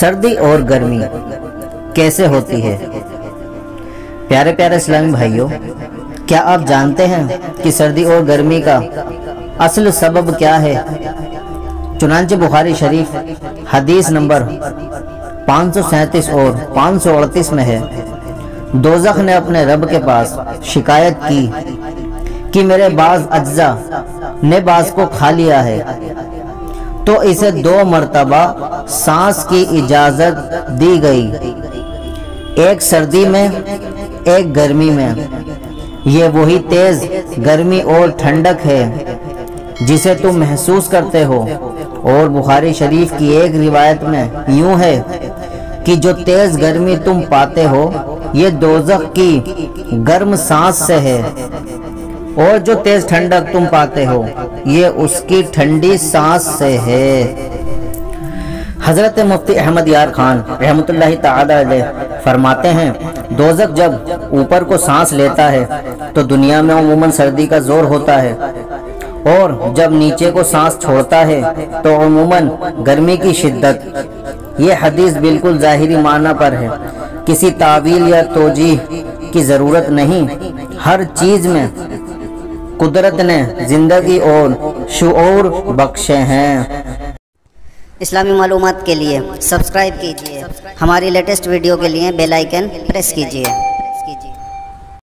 सर्दी और गर्मी कैसे होती है। प्यारे प्यारे इस्लामी भाइयों, क्या आप जानते हैं कि सर्दी और गर्मी का असल सबब क्या है। चुनांचे बुखारी शरीफ हदीस नंबर 537 और 538 में है, दोज़ख ने अपने रब के पास शिकायत की कि मेरे बाज़ अज्जा ने बाज़ को खा लिया है, तो इसे 2 मरतबा सांस की इजाज़त दी गई, एक सर्दी में एक गर्मी में। ये वही तेज़ गर्मी और ठंडक है जिसे तुम महसूस करते हो। और बुखारी शरीफ की एक रिवायत में यूं है कि जो तेज़ गर्मी तुम पाते हो ये दोज़ख की गर्म सांस से है, और जो तेज़ ठंडक तुम पाते हो ये उसकी ठंडी सांस से है। हज़रत मुफ्ती अहमद यार खान रहमतुल्लाहि ताला अलैह फरमाते हैं, दोज़ख जब ऊपर को सांस लेता है तो दुनिया में अमूमन सर्दी का जोर होता है, और जब नीचे को सांस छोड़ता है तो अमूमन गर्मी की शिद्दत। ये हदीस बिल्कुल ज़ाहिरी माना पर है, किसी तावील या तोजीह की ज़रूरत नहीं। हर चीज़ में कुदरत ने जिंदगी और शुऊर बख्शे हैं। इस्लामी मालूमात के लिए सब्सक्राइब कीजिए, हमारी लेटेस्ट वीडियो के लिए बेल आइकन प्रेस कीजिए।